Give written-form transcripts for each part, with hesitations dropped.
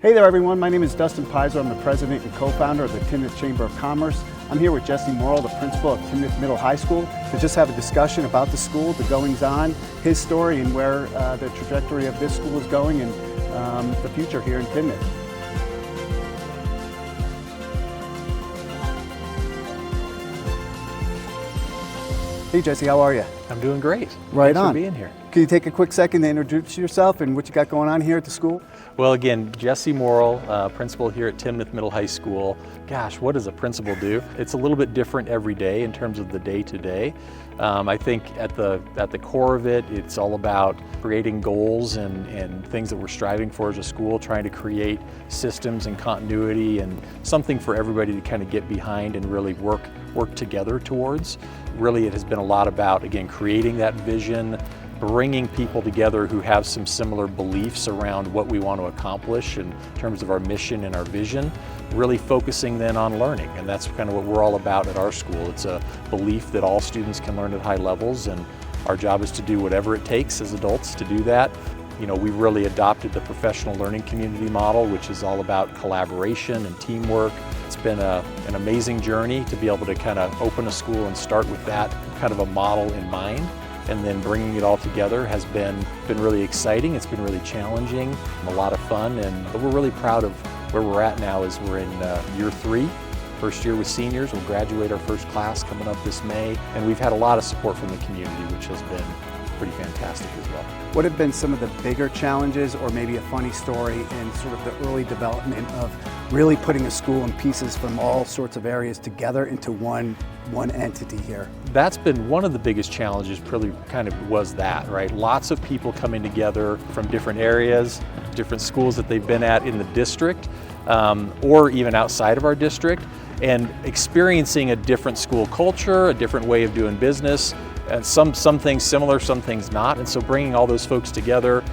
Hey there everyone, my name is Dustin Peyser. I'm the president and co-founder of the Timnath Chamber of Commerce. I'm here with Jesse Morrill, the principal of Timnath Middle High School, to just have a discussion about the school, the goings-on, his story, and where the trajectory of this school is going and the future here in Timnath. Hey Jesse, how are you? I'm doing great. Right Thanks on. for being here. Can you take a quick second to introduce yourself and what you got going on here at the school? Well, again, Jesse Morrill, principal here at Timnath Middle High School. Gosh, what does a principal do? It's a little bit different every day in terms of the day-to-day. I think at the core of it, it's all about creating goals and things that we're striving for as a school, trying to create systems and continuity and something for everybody to kind of get behind and really work together towards. Really, it has been a lot about, again, creating that vision, bringing people together who have some similar beliefs around what we want to accomplish in terms of our mission and our vision, really focusing then on learning. And that's kind of what we're all about at our school. It's a belief that all students can learn at high levels, and our job is to do whatever it takes as adults to do that. You know, we really adopted the professional learning community model, which is all about collaboration and teamwork. It's been an amazing journey to be able to kind of open a school and start with that kind of a model in mind. And then bringing it all together has been really exciting. It's been really challenging, a lot of fun, and we're really proud of where we're at now as we're in year 3. First year with seniors. We'll graduate our first class coming up this May, and we've had a lot of support from the community, which has been pretty fantastic as well. What have been some of the bigger challenges, or maybe a funny story in sort of the early development of really putting a school in pieces from all sorts of areas together into one entity here? That's been one of the biggest challenges, really kind of was that, right? Lots of people coming together from different areas, different schools that they've been at in the district, or even outside of our district, and experiencing a different school culture, a different way of doing business, and some things similar, some things not. And so bringing all those folks together,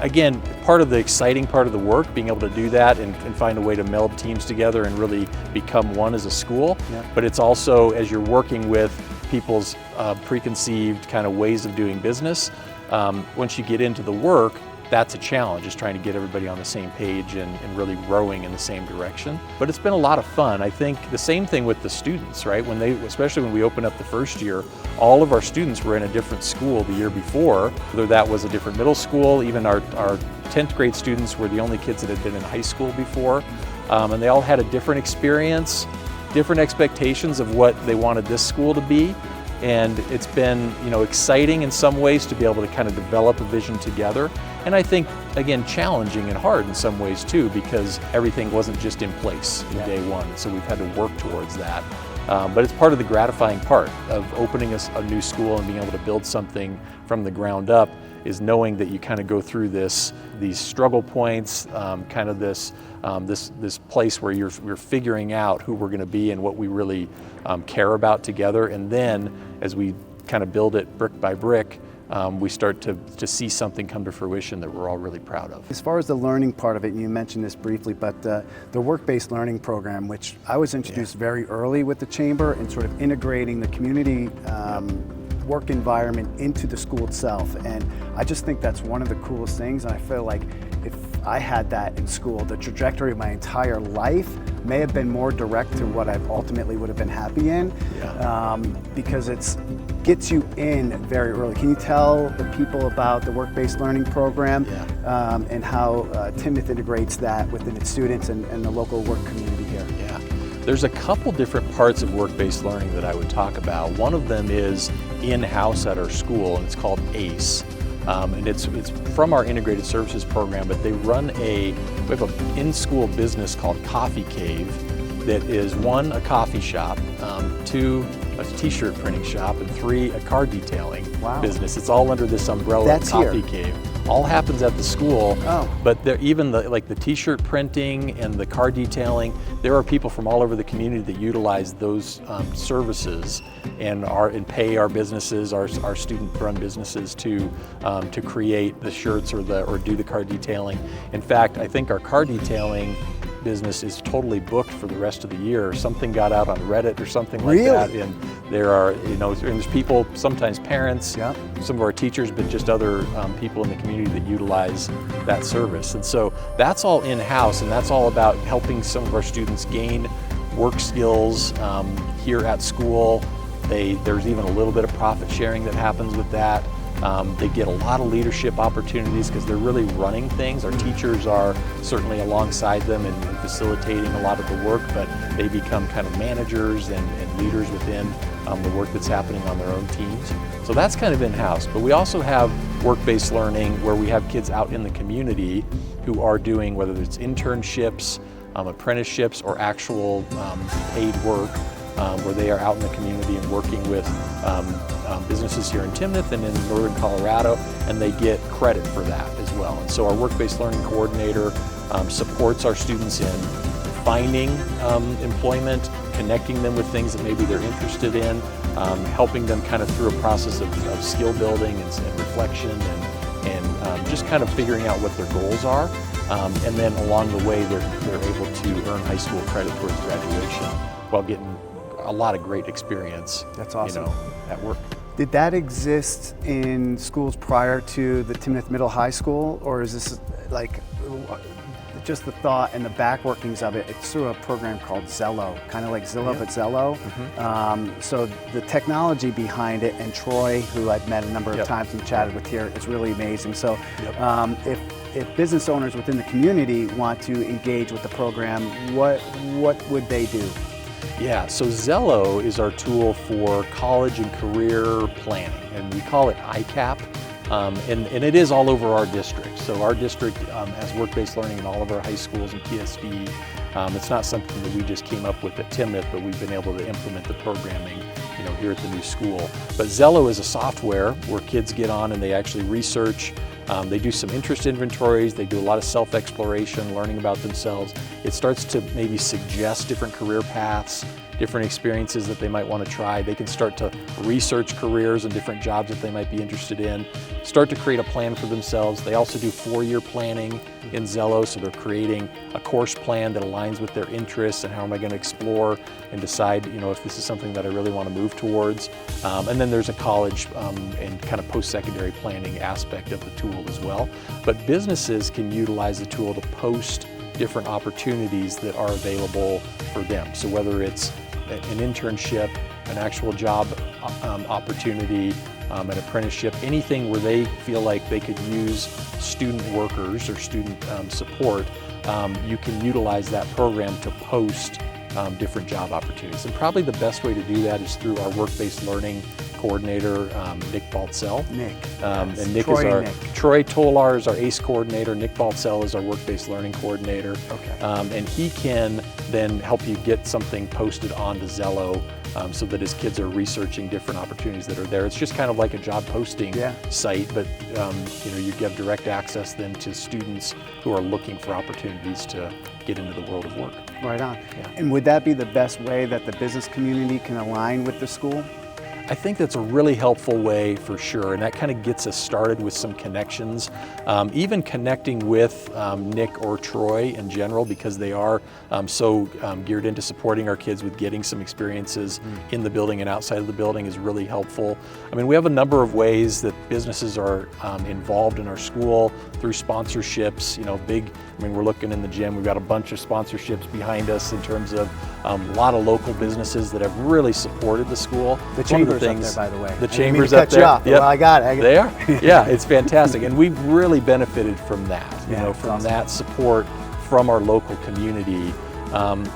again, part of the exciting part of the work, being able to do that and find a way to meld teams together and really become one as a school. Yeah. But it's also, as you're working with people's preconceived kind of ways of doing business, once you get into the work, that's a challenge, is trying to get everybody on the same page and really rowing in the same direction. But it's been a lot of fun. I think the same thing with the students, right? Especially when we opened up the first year, all of our students were in a different school the year before, whether that was a different middle school. Even our 10th grade students were the only kids that had been in high school before. And they all had a different experience, different expectations of what they wanted this school to be. And it's been, exciting in some ways to be able to kind of develop a vision together. And I think, again, challenging and hard in some ways too, because everything wasn't just in place in day one. So we've had to work towards that. But it's part of the gratifying part of opening a new school and being able to build something from the ground up, is knowing that you kind of go through these struggle points, kind of this place where you're figuring out who we're going to be and what we really care about together. And then as we kind of build it brick by brick, we start to see something come to fruition that we're all really proud of. As far as the learning part of it, and you mentioned this briefly, but the work-based learning program, which I was introduced very early with the Chamber, and sort of integrating the community work environment into the school itself. And I just think that's one of the coolest things. And I feel like if I had that in school, the trajectory of my entire life may have been more direct to what I ultimately would have been happy in, because it gets you in very early. Can you tell the people about the work-based learning program and how Timnath integrates that within its students and the local work community here? Yeah. There's a couple different parts of work-based learning that I would talk about. One of them is in-house at our school, and it's called ACE. And it's from our integrated services program, but we have an in-school business called Coffee Cave that is 1, a coffee shop, 2, a t-shirt printing shop, and 3, a car detailing business. It's all under this umbrella of Coffee Cave. All happens at the school, but even the t-shirt printing and the car detailing, there are people from all over the community that utilize those services and pay our businesses, our student-run businesses to create the shirts or do the car detailing. In fact, I think our car detailing business is totally booked for the rest of the year. Something got out on Reddit or something like that, and There are, and there's people, sometimes parents, Yeah. some of our teachers, but just other people in the community that utilize that service. And so that's all in-house, and that's all about helping some of our students gain work skills here at school. There's even a little bit of profit sharing that happens with that. They get a lot of leadership opportunities because they're really running things. Our teachers are certainly alongside them and facilitating a lot of the work, but they become kind of managers and leaders within the work that's happening on their own teams. So that's kind of in-house. But we also have work-based learning where we have kids out in the community who are doing, whether it's internships, apprenticeships, or actual paid work, where they are out in the community and working with businesses here in Timnath and in northern Colorado, and they get credit for that as well. And so our work-based learning coordinator supports our students in finding employment, connecting them with things that maybe they're interested in, helping them kind of through a process of skill building and reflection and just kind of figuring out what their goals are. And then along the way, they're able to earn high school credit towards graduation while getting a lot of great experience. That's awesome. At work. Did that exist in schools prior to the Timnath Middle High School, or is this like just the thought and the back workings of it? It's through a program called Zello, kind of like Zillow, but Zello. So the technology behind it, and Troy, who I've met a number of times and chatted with here, is really amazing. So if business owners within the community want to engage with the program, what would they do? Yeah, so Zello is our tool for college and career planning, and we call it ICAP, and it is all over our district. So our district has work-based learning in all of our high schools and PSD. It's not something that we just came up with at Timnath, but we've been able to implement the programming here at the new school. But Zello is a software where kids get on and they actually research. They do some interest inventories, they do a lot of self-exploration, learning about themselves. It starts to maybe suggest different career paths, different experiences that they might want to try. They can start to research careers and different jobs that they might be interested in, start to create a plan for themselves. They also do 4-year planning in Zello, so they're creating a course plan that aligns with their interests and how am I going to explore and decide, if this is something that I really want to move towards. And then there's a college and kind of post-secondary planning aspect of the tool as well. But businesses can utilize the tool to post different opportunities that are available for them. So whether it's an internship, an actual job opportunity, an apprenticeship, anything where they feel like they could use student workers or student support, you can utilize that program to post different job opportunities. And probably the best way to do that is through our work-based learning coordinator, Nick Baltzell. Nick. And Nick Troy Tolar is our ACE coordinator. Nick Baltzell is our work-based learning coordinator. Okay. And he can then help you get something posted onto Zello so that his kids are researching different opportunities that are there. It's just kind of like a job posting site, but you have direct access then to students who are looking for opportunities to get into the world of work. Right on. Yeah. And would that be the best way that the business community can align with the school? I think that's a really helpful way for sure, and that kind of gets us started with some connections. Even connecting with Nick or Troy in general, because they are so geared into supporting our kids with getting some experiences in the building and outside of the building is really helpful. I mean, we have a number of ways that businesses are involved in our school through sponsorships. We're looking in the gym, we've got a bunch of sponsorships behind us in terms of a lot of local businesses that have really supported the school. The Chamber's up there, by the way. The Chamber's up there. Yep. Well, I got it. They are. Yeah, it's fantastic. And we've really benefited from that, from that support from our local community.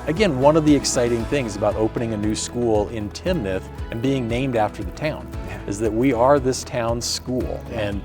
Again, one of the exciting things about opening a new school in Timnath and being named after the town is that we are this town's school. And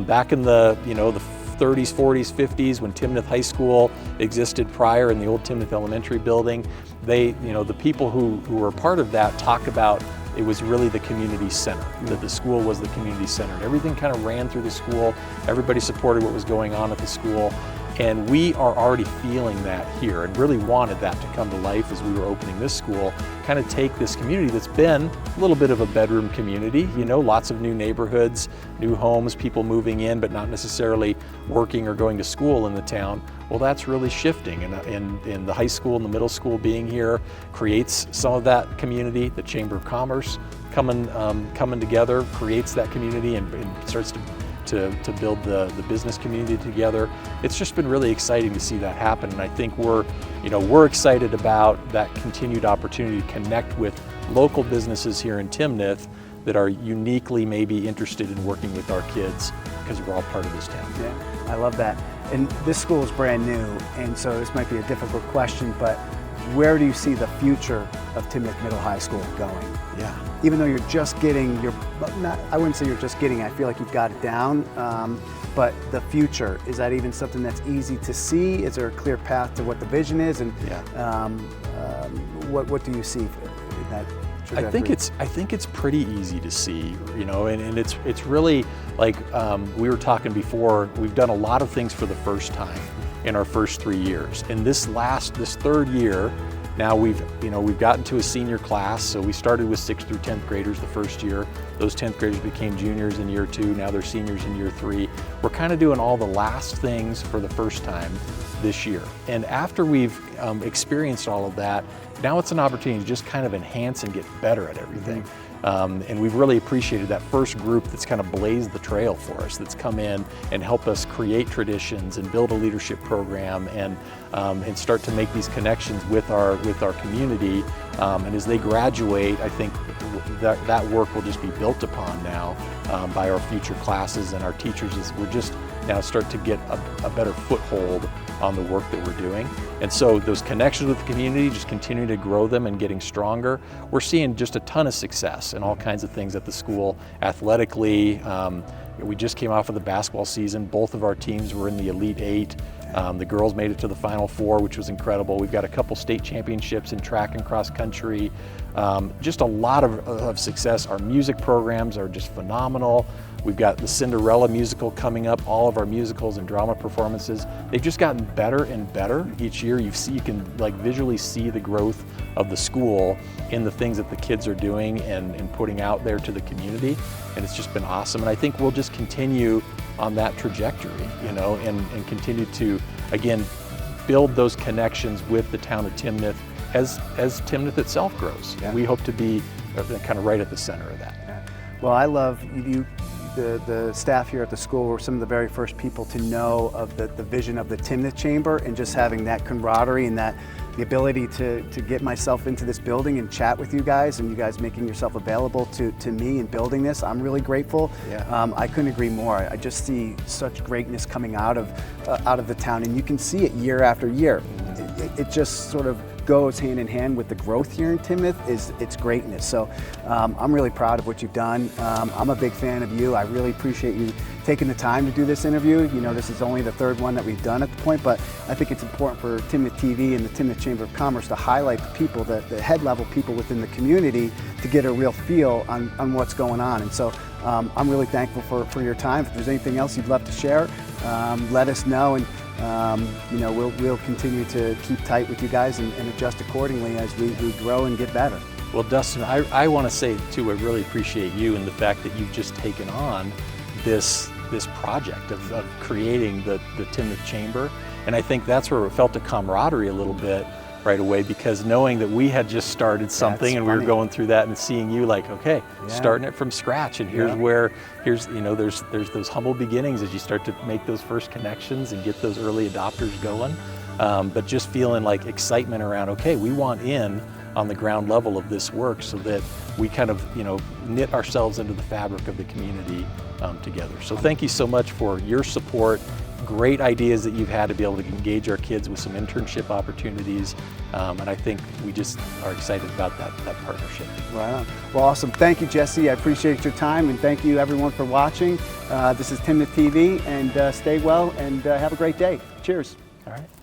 back in the, the 30s, 40s, 50s, when Timnath High School existed prior in the old Timnath Elementary building, the people who were part of that talk about it was really the community center, that the school was the community center. And everything kind of ran through the school. Everybody supported what was going on at the school. And we are already feeling that here and really wanted that to come to life as we were opening this school, kind of take this community that's been a little bit of a bedroom community, you know, lots of new neighborhoods, new homes, people moving in, but not necessarily working or going to school in the town. Well, that's really shifting, and the high school and the middle school being here creates some of that community. The Chamber of Commerce coming together creates that community and starts to build the business community together. It's just been really exciting to see that happen, and I think we're excited about that continued opportunity to connect with local businesses here in Timnath that are uniquely maybe interested in working with our kids because we're all part of this town. Yeah, I love that. And this school is brand new, and so this might be a difficult question, but where do you see the future of Timnath Middle High School going? Yeah. Even though you're just getting I wouldn't say you're just getting, I feel like you've got it down, but the future, is that even something that's easy to see? Is there a clear path to what the vision is? And what do you see in that trajectory? I think it's pretty easy to see, you know, and it's really like we were talking before, we've done a lot of things for the first time in our first 3 years. And this third year, now we've gotten to a senior class, so we started with 6th through 10th graders the first year. Those 10th graders became juniors in year 2, now they're seniors in year 3. We're kind of doing all the last things for the first time this year. And after we've experienced all of that, now it's an opportunity to just kind of enhance and get better at everything. And we've really appreciated that first group that's kind of blazed the trail for us, that's come in and helped us create traditions and build a leadership program and start to make these connections with our community. And as they graduate, I think that work will just be built upon now by our future classes and our teachers as we're just now start to get a better foothold on the work that we're doing. And so those connections with the community, just continue to grow them and getting stronger. We're seeing just a ton of success in all kinds of things at the school. Athletically, we just came off of the basketball season. Both of our teams were in the Elite 8. The girls made it to the Final Four, which was incredible. We've got a couple state championships in track and cross country. Just a lot of success. Our music programs are just phenomenal. We've got the Cinderella musical coming up, all of our musicals and drama performances. They've just gotten better and better each year. You can like visually see the growth of the school in the things that the kids are doing and putting out there to the community. And it's just been awesome. And I think we'll just continue on that trajectory, you know, and continue to, again, build those connections with the town of Timnath as Timnath itself grows. Yeah. We hope to be kind of right at the center of that. Yeah. Well, I love you. The staff here at the school were some of the very first people to know of the vision of the Timnath Chamber, and just having that camaraderie and the ability to get myself into this building and chat with you guys, and you guys making yourself available to me and building this. I'm really grateful. Yeah. I couldn't agree more. I just see such greatness coming out of the town, and you can see it year after year. It just sort of goes hand in hand with the growth here in Timnath. It's greatness. So I'm really proud of what you've done. I'm a big fan of you. I really appreciate you taking the time to do this interview. You know, this is only the third one that we've done at the point, but I think it's important for Timnath TV and the Timnath Chamber of Commerce to highlight the people, the head level people within the community, to get a real feel on what's going on. And so I'm really thankful for your time. If there's anything else you'd love to share, let us know, and you know, we'll continue to keep tight with you guys and adjust accordingly as we grow and get better. Well, Dustin, I want to say too, I really appreciate you and the fact that you've just taken on this project of creating the Timnath Chamber. And I think that's where we felt a camaraderie a little bit right away, because knowing that we had just started something and we were going through that and seeing you like, okay, starting it from scratch, and here's you know, there's those humble beginnings as you start to make those first connections and get those early adopters going. But just feeling like excitement around, okay, we want in on the ground level of this work so that we kind of, you know, knit ourselves into the fabric of the community together. So thank you so much for your support. Great ideas that you've had to be able to engage our kids with some internship opportunities, and I think we just are excited about that partnership. Right on. Well, awesome. Thank you, Jesse. I appreciate your time, and thank you everyone for watching. This is Timnath TV, and stay well and have a great day. Cheers. All right.